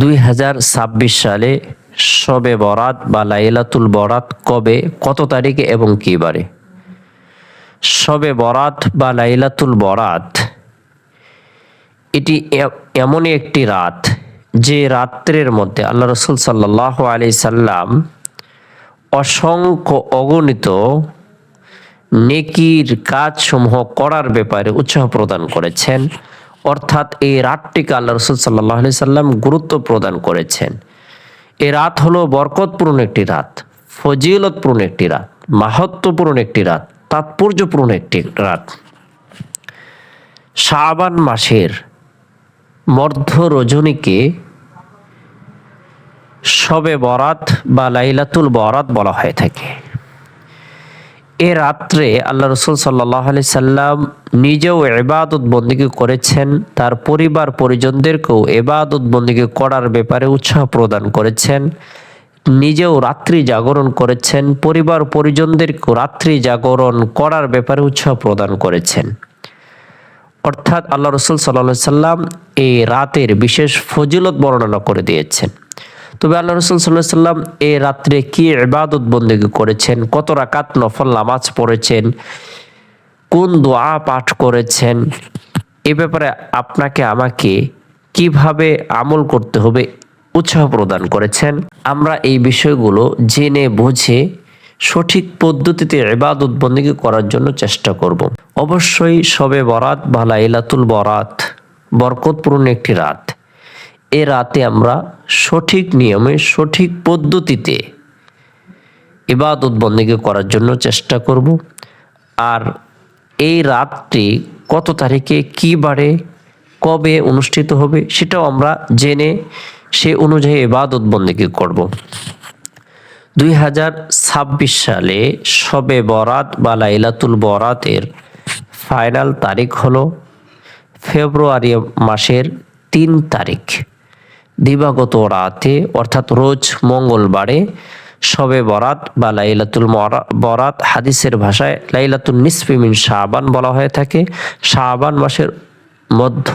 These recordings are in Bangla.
2026 সালে শবে বরাত বা লাইলাতুল বরাত কবে, কত তারিখে এবং কী বারে? শবে বরাত বা লাইলাতুল বরাত এটি এমনই একটি রাত যে রাত্রের মধ্যে আল্লাহ রসুল সাল্লাল্লাহু আলাইহি সাল্লাম অসংখ্য অগণিত নেকির কাজসমূহ করার ব্যাপারে উৎসাহ প্রদান করেছেন। অর্থাৎ এই রাতটিকে আল্লাহ রসুল সাল্লাল্লাহু আলাইহি সাল্লাম গুরুত্ব প্রদান করেছেন। এই রাত হলো বরকতপূর্ণ একটি রাত, ফজিলতপূর্ণ একটি রাত, মাহাত্ম্যপূর্ণ একটি রাত, তাৎপর্যপূর্ণ একটি রাত। শাবান মাসের মধ্য রজনীকে শবে বরাত বা লাইলাতুল বরাত বলা হয়ে থাকে। এ রাত্রে আল্লাহ রসুল সাল্লাল্লাহু আলাইহি সাল্লাম নিজেও ইবাদত বন্দেগী করেছেন, তার পরিবার পরিজনদেরকেও ইবাদত বন্দেগী করার ব্যাপারে উৎসাহ প্রদান করেছেন, নিজেও রাত্রি জাগরণ করেছেন, পরিবার পরিজনদেরকেও রাত্রি জাগরণ করার ব্যাপারে উৎসাহ প্রদান করেছেন। অর্থাৎ আল্লাহ রসুল সাল্লাল্লাহু আলাইহি সাল্লাম এই রাতের বিশেষ ফজিলত বর্ণনা করে দিয়েছেন। তবে আল্লাহ রসুল সাল্লাল্লাহু আলাইহি সাল্লাম এই রাত্রে কি ইবাদত বন্দেগী করেছেন, কত রাকাত নফল নামাজ পড়েছেন, কোন দোয়া পাঠ করেছেন, এ ব্যাপারে আপনাকে আমাকে কিভাবে আমল করতে হবে উৎসাহ প্রদান করেছেন। আমরা এই বিষয়গুলো জেনে বুঝে সঠিক পদ্ধতিতে ইবাদত বন্দেগী করার জন্য চেষ্টা করব। অবশ্যই শবে বরাত বা লাইলাতুল বরাত বরকতপূর্ণ একটি রাত। এ রাতে আমরা সঠিক নিয়মে সঠিক পদ্ধতিতে ইবাদত বন্দেগী করার জন্য চেষ্টা করব। আর এই রাতটি কত তারিখে, কী বারে, কবে অনুষ্ঠিত হবে সেটাও আমরা জেনে সে অনুযায়ী ইবাদত বন্দেগী করব। 2026 সালে শবে বরাত বা লাইলাতুল বরাতের ফাইনাল তারিখ হলো ফেব্রুয়ারি মাসের 3 তারিখ। দিবাগত রাতে অর্থাৎ রোজ মঙ্গলবারে শবে বরাত বা লাইলাতুল বরাত হাদিসের ভাষায় লাইলাতুন নিসফি মিন শাবান বলা হয়ে থাকে। শাবান মাসের মধ্য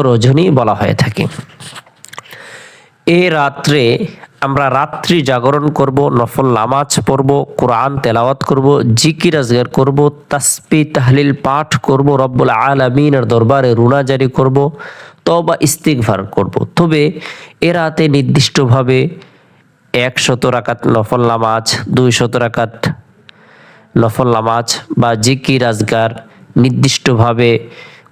রজনী বলা হয়ে থাকে। এই রাত্রে আমরা রাত্রি জাগরণ করব, নফল নামাজ পড়ব, কোরআন তেলাওয়াত করব, জিকির আজগার করব, তাসবিহ তাহলিল পাঠ করব, রব্বুল আলামিনের দরবারে রুনাজারি করব, তওবা ইস্তিগফার করব। তবে এ রাতে নির্দিষ্টভাবে 100 রাকাত নফল নামাজ, 200 রাকাত নফল নামাজ বা জিকির আজগার নির্দিষ্টভাবে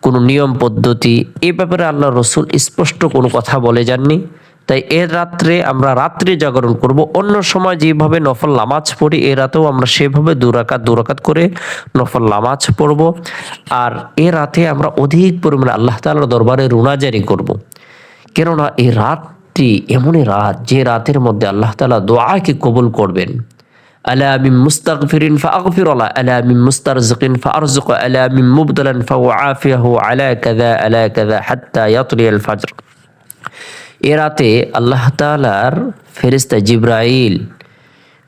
কোনো নিয়ম পদ্ধতি এ ব্যাপারে আল্লাহ রসুল স্পষ্ট কোনো কথা বলে যাননি। তাই এর রাত্রে আমরা রাত্রি জাগরণ করব। অন্য সময় যেভাবে নফল নামাজ পড়ি এ রাতেও আমরা সেভাবে 2 রাকাত করে নফল নামাজ পড়ব। আর এ রাতে আমরা অধিক পরিমাণে আল্লাহ তাআলার দরবারে রুনাজারি করব। কেননা এই রাতটি এমনই রাত যে রাতের মধ্যে আল্লাহ তাআলা দোয়াকে কবুল করবেন। আলা মিন মুস্তাগফিরিন ফাগফির লা, আলা মিন মুস্তারজিকিন ফারজুক, আলা মিন মুবতালান ফাউআফিহু, আলা কাযা হাত্তা ইয়াতলিয়াল ফাজর। এ রাতে আল্লাহ তাআলার ফেরেশতা জিবরাইল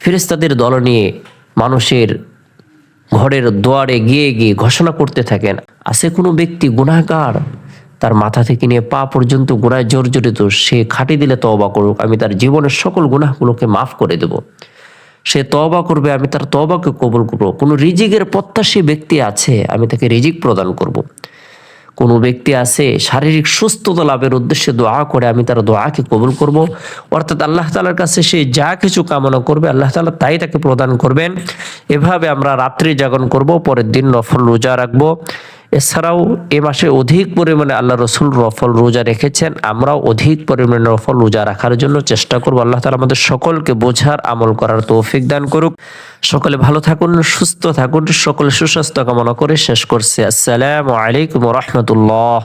ফেরেশতাদের দল নিয়ে মানুষের ঘরের দুয়ারে গিয়ে গিয়ে ঘোষণা করতে থাকেন, আছে কোনো ব্যক্তি গুনাহগার, তার মাথা থেকে নিয়ে পা পর্যন্ত গুনাহে জর্জরিত, সে খাঁটি দিলে তওবা করুক, আমি তার জীবনের সকল গুনাহগুলোকে মাফ করে দেব। সে তওবা করবে, আমি তার তওবাকে কবুল করব। কোনো রিজিকের প্রত্যাশী ব্যক্তি আছে, আমি তাকে রিজিক প্রদান করব। কোনো ব্যক্তি আছে শারীরিক সুস্থতা লাভের উদ্দেশ্যে দোয়া করে, আমি তার দোয়াকে কবুল করব। অর্থাৎ আল্লাহ তাআলার কাছে সে যা কিছু কামনা করবে আল্লাহ তাআলা তাই তাকে প্রদান করবেন। এভাবে আমরা রাত্রি জাগরণ করব, পরের দিন নফল রোজা রাখবো। এছাড়াও এ মাসে অধিক পরিমাণে আল্লাহ রসুল নফল রোজা রেখেছেন, আমরাও অধিক পরিমাণে নফল রোজা রাখার জন্য চেষ্টা করব। আল্লাহ তাআলা আমাদের সকলকে বোঝার আমল করার তৌফিক দান করুক। সকলে ভালো থাকুন, সুস্থ থাকুন, সকলে সুস্বাস্থ্য কামনা করে শেষ করছি। আসসালামু আলাইকুম ওয়া রাহমাতুল্লাহ।